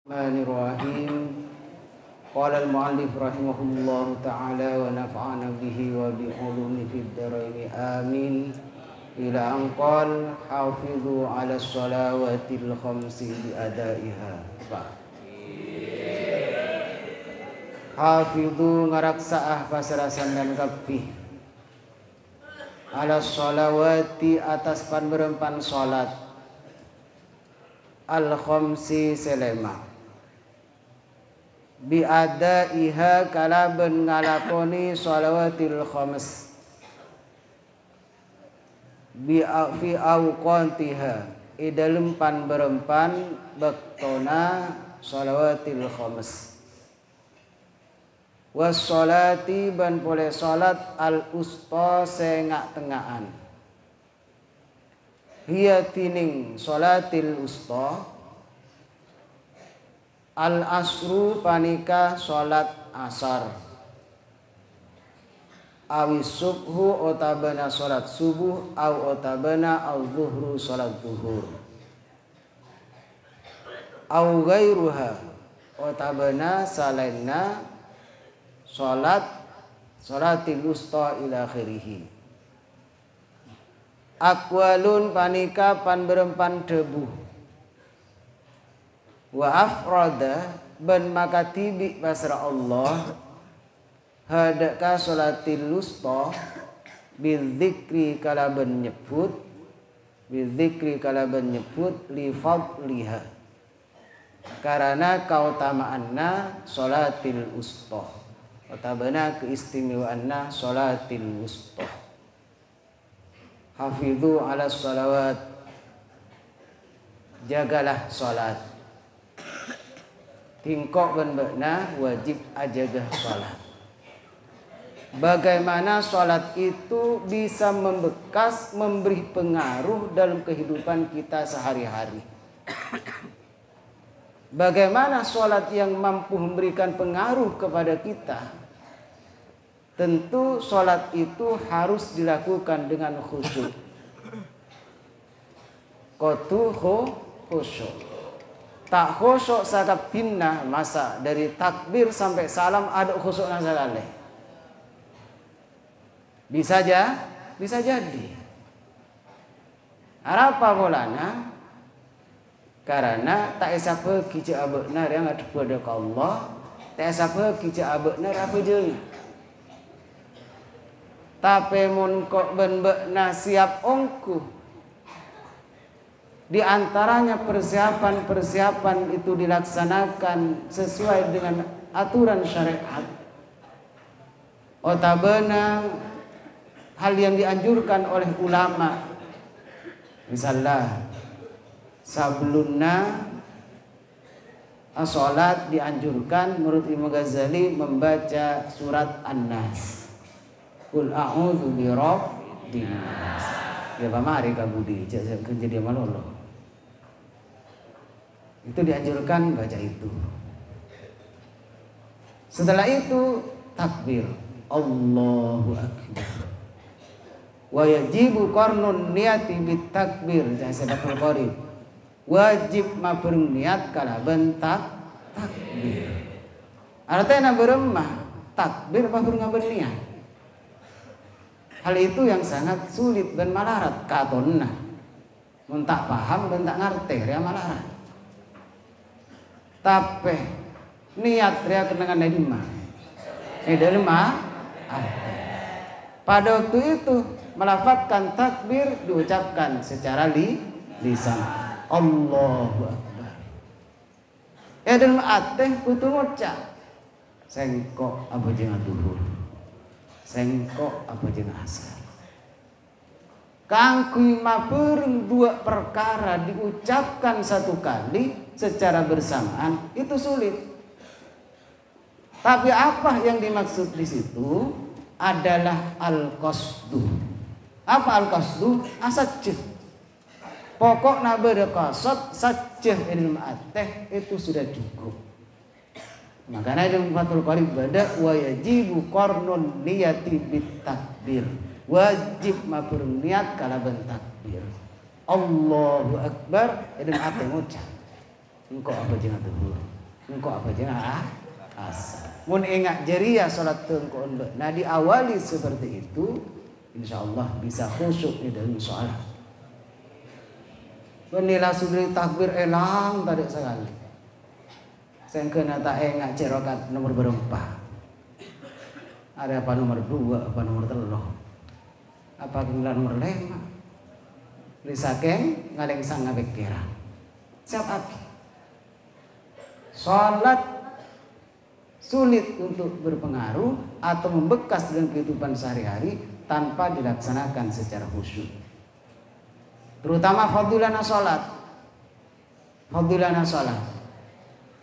Bismillahirrahmanirrahim. Qala al-mu'allif rahimahullahu ta'ala wa nafa'ana bihi wa bi ulumi fid dharain amin. Ila an qala hafizu 'ala shalawatil khamsi bi adaiha. Hafizu ngaraksaah pasarasan dan kapih. 'Ala sholawati atas panberempan salat. Al-khamsi selema. Biadaiha kalaben ngalakoni shalawatil khams fi awqantiha idalem pan berempan bektona shalawatil khams was sholati ban pole salat al usta sengak tengahan hiya tining sholatil usta al asru panika sholat asar awis subhu otabana sholat subuh au otabana au zuhru sholat zuhur au gairuha otabana salaina sholatil usta ila akhirih. Akwalun panika pan berempan debu wa afrada ban maka tibi pasra Allah hadaka sholatil usta bizikri kalaban nyebut li fadliha karena kautamaanna sholatil usta otabana keistimewaanna sholatil usta. Hafidhu ala sholawat, jagalah sholat. Tingkok benbekna wajib ajagah sholat. Bagaimana sholat itu bisa membekas, memberi pengaruh dalam kehidupan kita sehari-hari. Bagaimana sholat yang mampu memberikan pengaruh kepada kita? Tentu sholat itu harus dilakukan dengan khusyuk. Kotu khusyuk. Tak khusyuk sakap pinnah masa dari takbir sampai salam ada khusyuk nazalaleh. Bisa jadi. Apa bolana? Karena tak esapa kija abekna yang ada pada Allah, tak esapa kija abekna apa je. Tapi mun kok benbekna siap ongku. Di antaranya persiapan itu dilaksanakan sesuai dengan aturan syariat. Otabena hal yang dianjurkan oleh ulama. Misalnya sablunna as-sholat dianjurkan menurut Imam Ghazali membaca surat An-Nas. Qul a'udzu birabbin nas. Ya pamari kabudi jadi malolo. Itu dianjurkan baca itu. Setelah itu takbir Allahu akbar. Wa yajibu qarnun niyati bit takbir jasadul qarib. Wajib mabrung niat kalaban takbir. Artinya beremah takbir mabrung niat. Hal itu yang sangat sulit dan malarat katonna. Mun tak paham dan tak ngerti ria malarat. Tapi niat ria kenangan dari mana? Dari mana? Pada waktu itu melafazkan takbir diucapkan secara lisan. Allahu akbar. Dalam ateh kudu ngucap. Sengkok apa jeung duhur. Sengkok apa jeung asar. Kangkui mapeureng dua perkara diucapkan satu kali secara bersamaan itu sulit. Tapi apa yang dimaksud di situ adalah al-qasdu. Apa al-qasdu? Asajeh. Pokokna berqasad sajeh ilmu ateh itu sudah cukup. Makanya dalam Fathul Qarib bada wa yajibu qarnun niyati bit takbir. Wajib mabrur niat kala ben takbir. Allahu akbar dan ate ngucap. engkau apa jangan tuhur, engkau apa jangan asar. Mun ingat jeria salat engkau embek. Nah diawali seperti itu, insyaallah bisa khusyuk di dalam salat. Benilah sudri takbir elang tadi sekali. Saya kena tak ingat cerokat nomor berapa. Ada apa nomor 2, apa nomor 3, apa nomor 5. Risakeng ngaleng sang ngabekira. Siap api. Salat sulit untuk berpengaruh atau membekas dalam kehidupan sehari-hari tanpa dilaksanakan secara khusyuk. Terutama fadilana salat. Fadilana salat.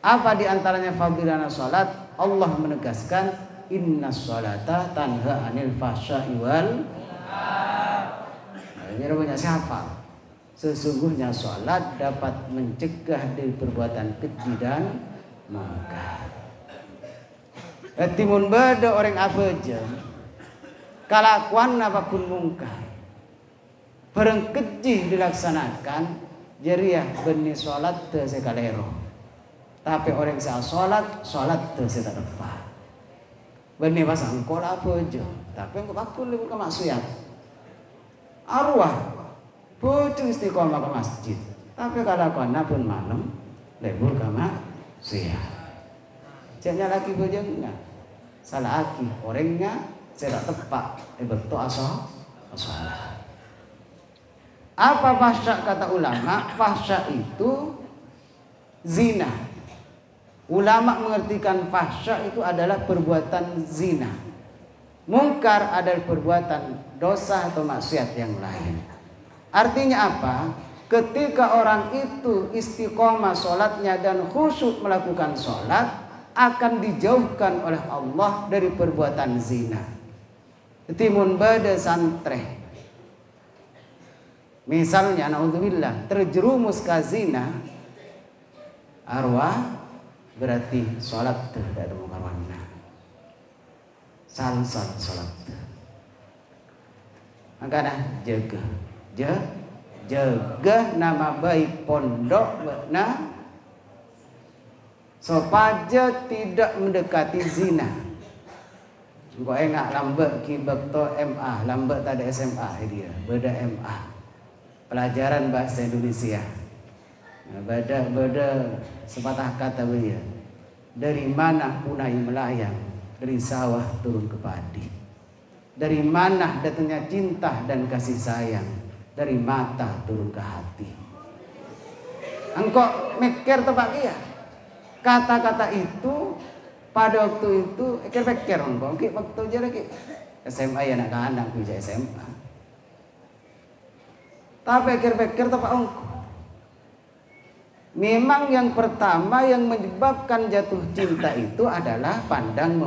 Apa di antaranya fadilana salat? Allah menegaskan innas salata tanha anil fahsya'i wal munkar. Jadi banyak siapa? Sesungguhnya salat dapat mencegah dari perbuatan keji dan mungkar. Timun beda orang apa aja kalakuan apapun mungkar bareng keji dilaksanakan jeriah benih salat teu sekalero. Tapi orang yang salat teu tak depan. Benih pas engkau apa aja tapi engkau bakul lebih ke maksiat. Arwah pucung istiqomah ke masjid. Tapi kalakuan pun malam lebur ke maksiat. Jangan lagi bojongnya salah aki orangnya saya tepat betul asal. Apa fahsya kata ulama? Fahsya itu zina. Ulama mengertikan fahsya itu adalah perbuatan zina. Mungkar adalah perbuatan dosa atau maksiat yang lain. Artinya apa? Ketika orang itu istiqomah sholatnya dan khusyuk melakukan sholat, akan dijauhkan oleh Allah dari perbuatan zina. Timun bade santre. Misalnya naudzubillah terjerumus ke zina, arwah berarti sholat tidak ada mukarwana. Salsal sholat. Makanya jaga nama baik pondok na supaya tidak mendekati zina. Kau enggak lambat kibak to MA, lambat tak ada SMA dia, beda MA. Pelajaran bahasa Indonesia. Beda sepatah kata dia. Dari mana punai melayang? Dari sawah turun ke padi. Dari mana datangnya cinta dan kasih sayang? Dari mata turun ke hati. Engkau mikir tempat dia. Kata-kata itu pada waktu itu pikir engkau waktu aja lagi SMA ya anak-anak bisa SMA. Tapi pikir tempat engkau. Memang yang pertama yang menyebabkan jatuh cinta itu adalah pandang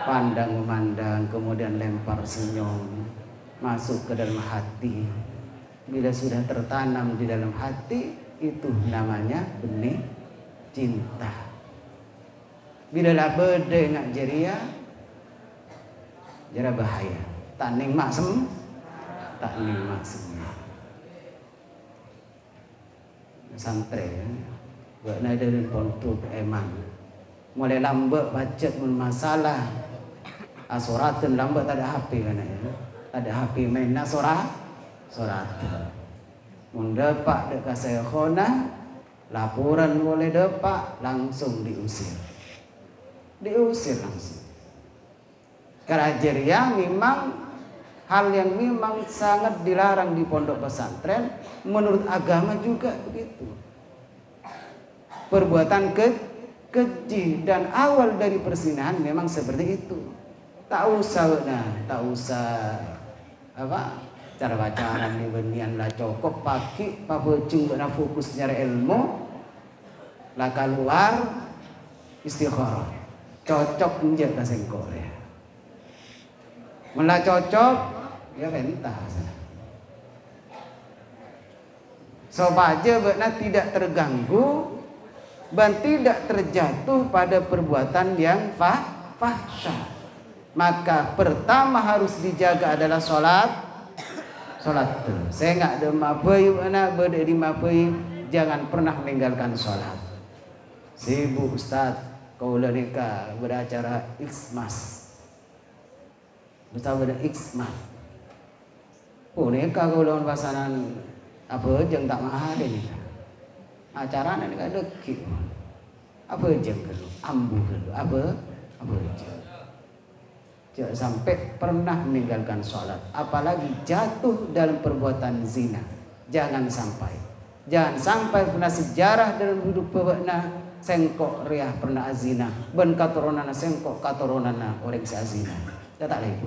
memandang, kemudian lempar senyum masuk ke dalam hati. Bila sudah tertanam di dalam hati, itu namanya benih cinta. Bila lah bede ngak jeria, jera bahaya. Tak ning maksem. Santre ya. Buat dari pondok emang. Mulai lambat baca pun masalah. Asoratun lambat tak ada HP kan ya. Tak ada HP main soratun. Mendapat dekat saya khona, laporan boleh dapat langsung diusir langsung. Kerajeria memang hal yang memang sangat dilarang di pondok pesantren, menurut agama juga begitu. Perbuatan keji dan awal dari persinahan memang seperti itu. Tak usah cara pacaran di benian lah cokok pagi papocung kena fokus nyari ilmu lah keluar istikharah cocok menjaga sengkor ya malah cocok ya pentas sobaja benar tidak terganggu dan tidak terjatuh pada perbuatan yang fahsyah. Maka pertama harus dijaga adalah sholat. Saya nggak ada mapai mana berde di mapai jangan pernah meninggalkan sholat. Sibuk Ustaz, kaula nikah beracara Xmas. Ustaz ber Xmas. Oh nikah kaula pasanan apa jeung tak mahal ini. Acarana nikah dekik. Apa jeung dulu, ambu dulu, apa jeung. Jangan sampai pernah meninggalkan sholat, apalagi jatuh dalam perbuatan zina. Jangan sampai pernah sejarah dalam hidup pernah sengkok riah pernah azina, ben katuronana sengkok katuronana orang seazina. Ya tak lagi.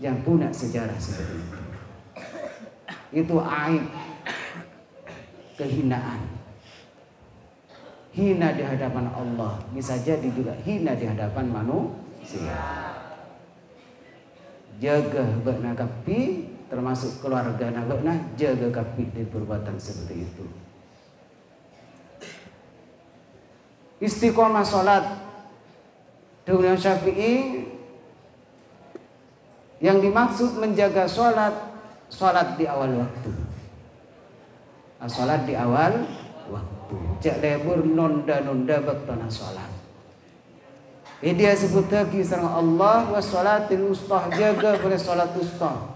Jangan punya sejarah seperti itu. Itu aib, kehinaan. Hina di hadapan Allah, bisa jadi juga hina di hadapan manusia. Jaga bakna kapi, termasuk keluarga bakna, jaga kapi dari perbuatan seperti itu. Istiqomah sholat. Dengan Syafi'i, yang dimaksud menjaga sholat di awal waktu. Sholat di awal waktu. Jak lebur nonda baktana sholat. Dia sebut lagi sareng Allah wa sholatil wusta, jaga boleh sholat wusta.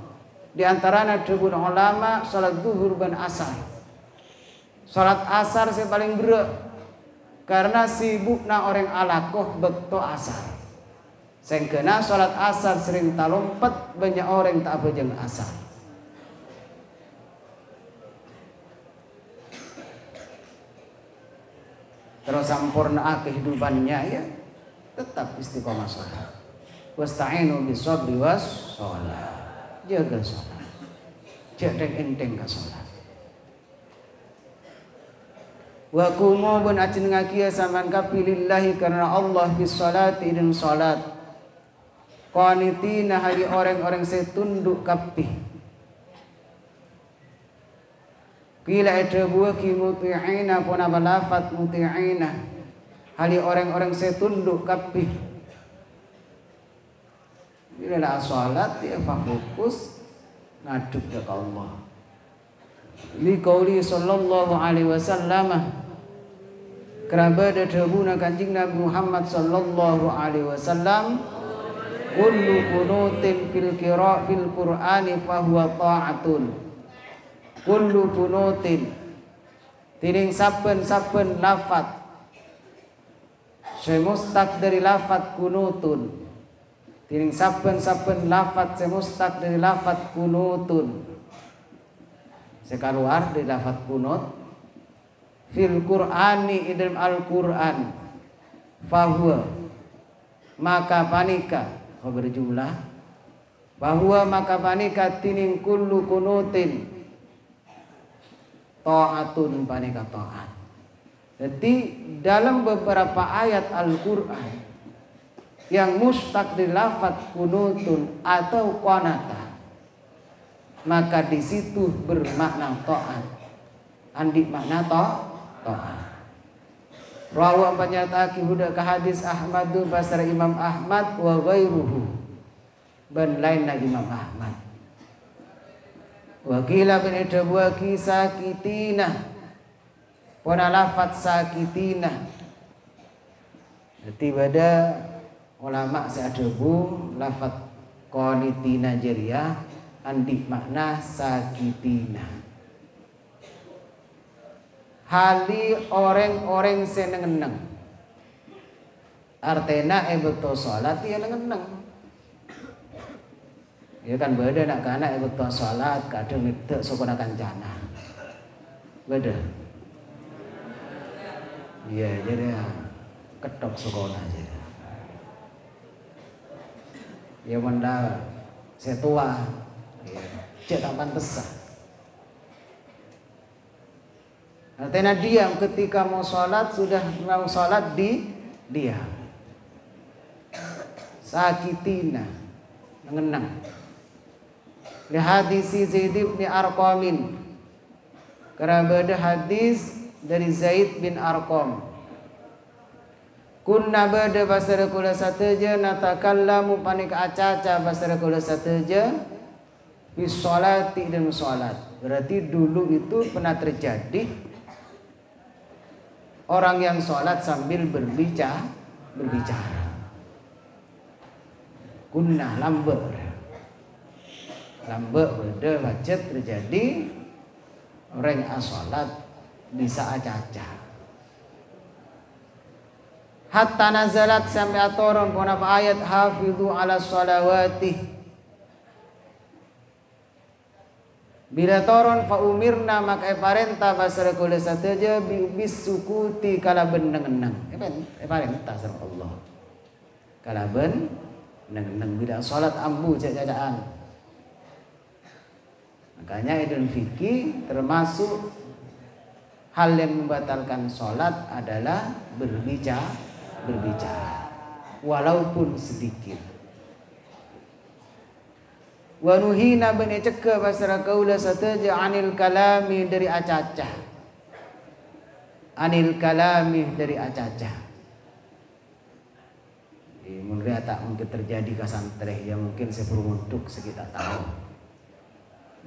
Di antaranya debun ulama sholat zuhur dan asar. Sholat asar saya paling berat karena sibukna orang alakoh bekto asar. Sengkena sholat asar sering talumpet, banyak orang tak apa jeung asar. Terus sampurna kehidupannya ya. Tetap istiqomah sholat. Wasta'inu bisabri was sholat. Jaga sholat. Jangan enteng ke sholat. Wa kumu bun acin ngakia saman kapilillahi karena Allah bis sholati dan sholat. Qanitina hari orang-orang saya tunduk kapih. Kila ada buah ki muti'ina puna balafat muti'ina. Hali orang-orang saya tunduk kapih. Bila nak salat dia fokus ngaduk ke Allah. Li qauli sallallahu alaihi wasallam. Keraba dahuna Kanjeng Nabi Muhammad sallallahu alaihi wasallam, kullu qunutin fil Qur'ani fa huwa ta'atun. Kullu qunutin tiring saben-saben lafaz semustaq dari lafaz kunutun. Tiring saben-saben lafaz semustaq dari lafaz kunutun. Sekaluar dari lafaz kunut fil Qur'ani dalam Al-Qur'an. Fahuwa maka panika khabar jumlah. Fahuwa maka panika tining kullu kunutin ta'atun panika ta'at. Jadi dalam beberapa ayat Al-Quran yang mustaq di lafaz kunutun atau qanata, maka di situ bermakna ta'at. Andi makna ta'at. Rawa penyata kihuda ke hadis Ahmadu basar Imam Ahmad wa ghairuhu ban lainna Imam Ahmad. Wa qila bin idwa kisakitina wana lafaz sakitina. Jadi pada ulama seadebu lafaz qanitina jariyah andi makna sakitina. Hali orang-orang seneng-neng. Artena beto salat ya nengen-neng. Ya kan beda nak kana beto salat kadang itu sokona kancana. Beda. Iya jadi ketok sekolah aja. Ya menda saya tua, ya, cek tak pantas. Artinya diam ketika mau sholat sudah mau sholat di diam. Sakitina mengenang. Lihat hadis Zaid bin Arqamin. Karena ada hadis dari Zaid bin Arqam. Kunna bada basara kula sataja natakallamu panik acaca basara kula sataja fi sholati dan sholat. Berarti dulu itu pernah terjadi orang yang sholat sambil berbicara. Gunnah lambe beda macet terjadi orang sholat bisa acaca. Hatta nazalat sampai atoron ponapa ayat hafidhu ala sholawati. Bila toron fa umirna maka parenta basara kula sateja bis sukuti kalaben nengenang. Parenta sareng Allah. Kalaben nengenang bila salat ambu cacaan. Makanya Idul Fitri termasuk hal yang membatalkan salat adalah berbicara walaupun sedikit. Wa nuhina bani cekka basara kaula sateja anil kalami dari acacah. Anil kalami dari acacah. Mungkin tak mungkin terjadi kasantreh yang mungkin saya perlu untuk sekitar tahu.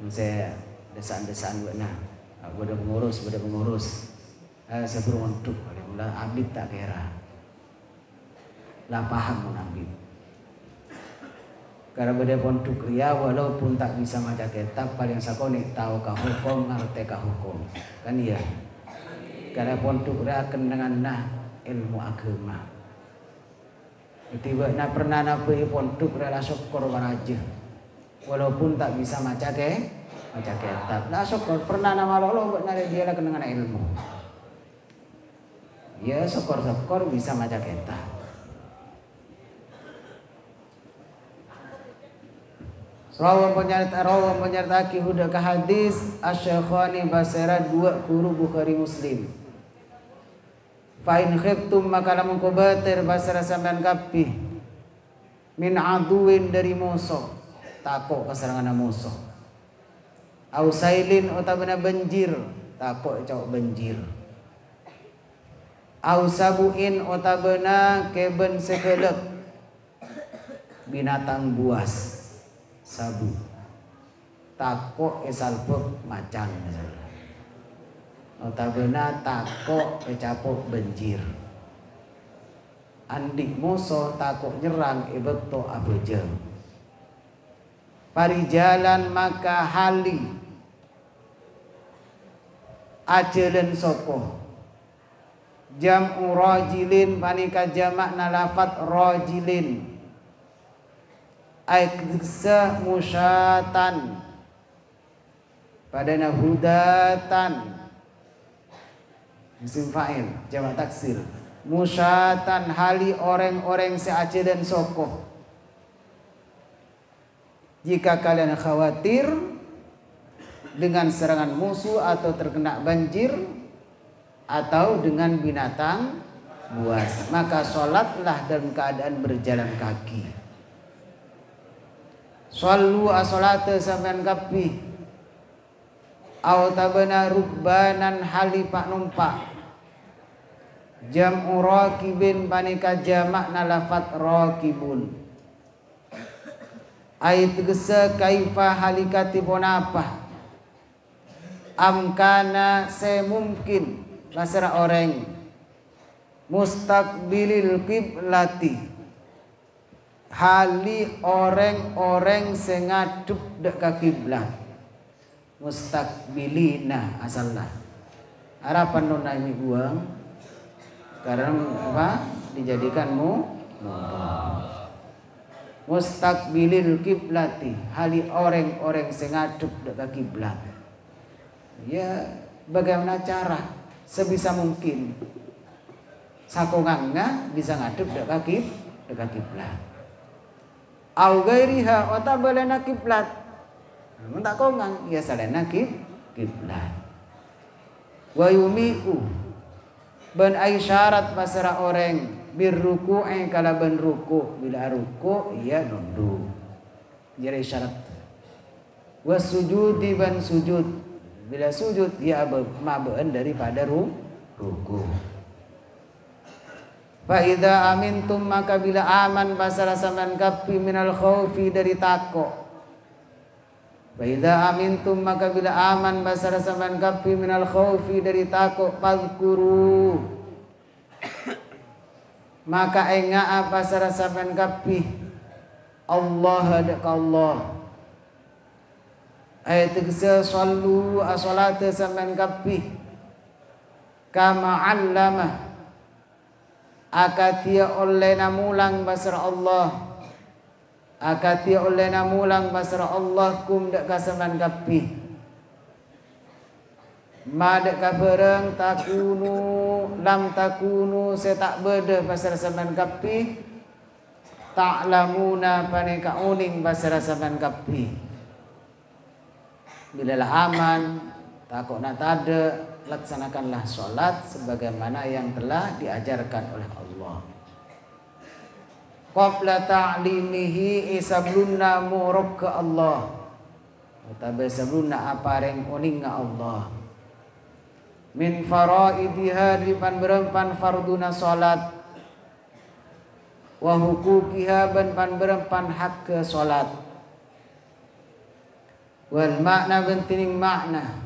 Saya desaan-desaan benar. Bada pengurus. Saya perlu untuk. Mula abid tak kira. Lah paham mun abid. Karena beda pondok ria walaupun tak bisa maca kitab paling sakone tahu ka hukum ngerti ka hukum kan iya. Karena pondok ria dengan ilmu agama. Tiba pernah nabi pondok ria syukur waraja walaupun tak bisa maca kitab. Nah syukur pernah nama lolo benar dia lah dengan ilmu. Ya syukur bisa maca kitab. Rawan penyerta huda ka hadis asy-Syaikhaini basara dua guru Bukhari Muslim. Fa in khiftum maka lamun kubatir basara sampean kabeh min aduin dari musuh takok kasarangan musuh. Au sailin utabana banjir takok cowok banjir. Au sabuin utabana keben sekelek binatang buas. Sabu takok esalpuk macan notabene takok ecapok banjir andik musuh takok nyerang ebekto abejeng parijalan maka hali ajelen soko jam'u rajilin panika jamakna lafat rajilin aiksa musyatan padana hudatan isim fa'il jamak taksir musyatan hali orang-orang seaceh dan sokoh. Jika kalian khawatir dengan serangan musuh atau terkena banjir atau dengan binatang buas, maka sholatlah dalam keadaan berjalan kaki. Sallu as-salata sampean kapi au tabana rubbanan hali pak numpak jam'u raqibin panika jamakna lafat raqibun ayat gesa kaifa halikati bonapa amkana semungkin basara orang mustaqbilil qiblati hali orang-orang sing ngadep dek ka kiblat mustaqbilina asalna harapan nona ini buang karena apa dijadikanmu mustaqbilil kiblati hali orang-orang sing ngadep dek ka kiblat. Ya bagaimana cara sebisa mungkin sakongangna bisa ngadep dek ka kiblat. Au gairiha otabalana kiblat. Mun tak kongang ya salena kiblat. Wa yumiku ban ay syarat pasara orang birruku'i kalaban ruku bila ruku ia nunduk. Jadi syarat. Wa sujudi ban sujud bila sujud dia mabeen daripada ruku. Fa idza amintum maka bila aman pasara sampean kapi minal khaufi dari takok. Fa idza amintum maka bila aman pasara sampean kapi minal khaufi dari takok fazkuru maka enga apa sara sampean kapih Allah dak Allah ayat tegese sallu as-salata sampean kapih kama allama akatia oleh namulang basar Allah akatia oleh namulang basar Allah kum dak kasaman kapih ma dak kabereng takunu lam takunu saya tak beda basar saman kapih ta'lamuna paneka uning basar saman kapih bila lah aman takut nak tada laksanakanlah sholat sebagaimana yang telah diajarkan oleh Allah. Qabla ta'limihi isablunna muruk ke Allah. Utabe sablunna apareng oninga Allah. Min faraidiha dipan berempan farduna sholat. Wa hukukiha ban pan berempan hak ke sholat. Wal makna bentining makna.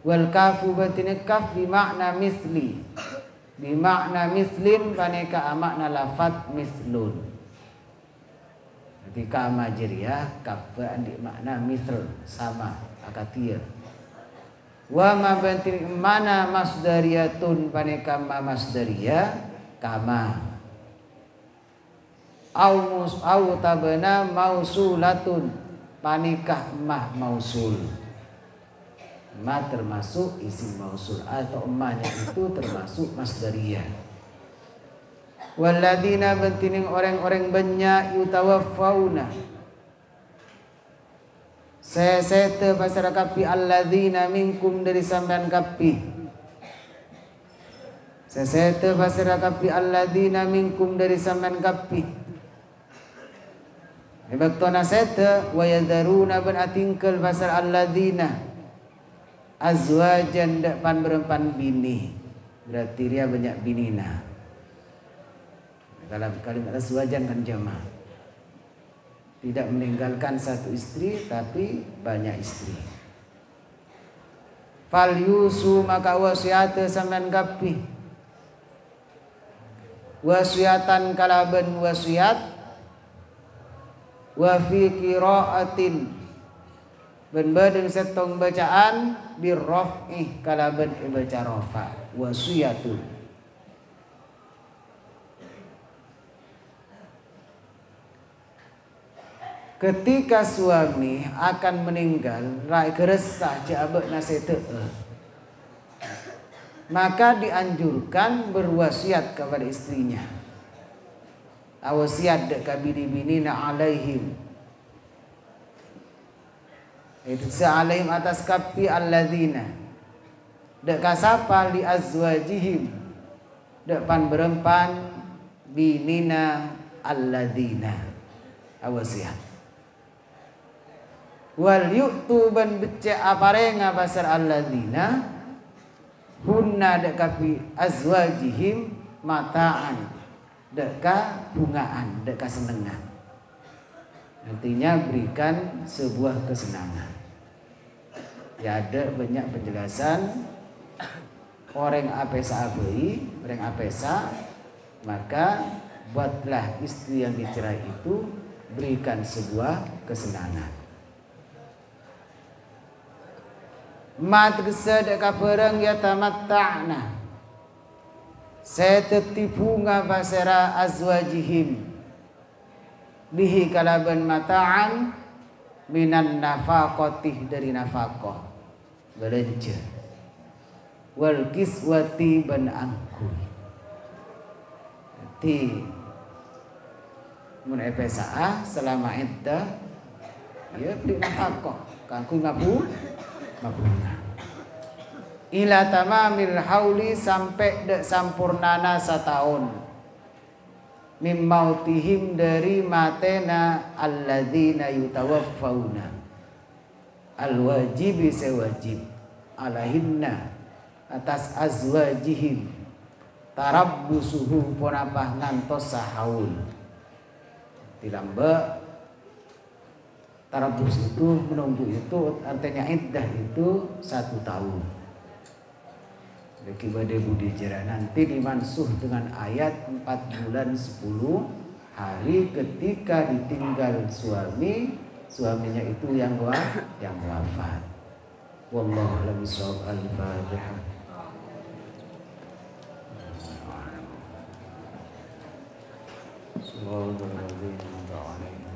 Wal kafu batine kaf bi makna misli bi makna mislin paneka makna lafat mislun ketika majriyah kaf di makna misl sama akatia wa ma batine mana masdariyatun paneka ma masdariyah kama au tabana mausulatun panikah mah mausul ma termasuk isim mausul atau emahnya itu termasuk masdariyah. Walladzina bentining orang-orang banyak yutawaffauna sesete pasara kapi alladzina minkum dari sampean kapi sesete pasara kapi alladzina minkum dari sampean kapi ibaktona sete wa yadaruna ban atingkel pasar alladzina azwajan depan berempan bini berarti dia banyak binina dalam kalimat azwajan kan jamaah tidak meninggalkan satu istri tapi banyak istri fal yusu maka wasiat sampean kapih wasiatan kalaban wasiat wa fi qiraatin ben badan setong bacaan birraf'i kalaban baca rafa wasiyatun ketika suami akan meninggal rai keresah jabek nasete maka dianjurkan berwasiat kepada istrinya awasiat dek kabini-binina alaihim itu sa'alaihim atas kapi alladzina dek kasapa li azwajihim depan berempan binina alladzina awasiat wal yu'tu ban becek aparenga basar alladzina hunna dek kapi azwajihim mataan dek ka bungaan dek ka senengan artinya berikan sebuah kesenangan. Ya ada banyak penjelasan orang apesa abei, orang apesa maka buatlah istri yang dicerai itu berikan sebuah kesenangan. Mat gesed kaperang ya tamatta'na. Saya tertipu ngabasera azwajihim bihi kalaban mata'an minan nafaqatih dari nafaqah belanja wal kiswati ban angkui ti mun epesa selama iddah ya beli nafaqah kangkui mabuna ila tamamil hauli sampai dek sampurnana setahun mim mautihim dari matena alladzina yutawaffauna al-wajibi sewajib alahinna atas azwajihim tarabbusuhu ponapah ngantos sahaul tilamba tarabbus itu menunggu itu artinya iddah itu 1 tahun Bagi bade budi jera nanti dimansuh dengan ayat 4 bulan 10 hari ketika ditinggal suaminya itu yang wafat. Wallahu a'lam bishawab. Al-Fatihah. Subhanallah.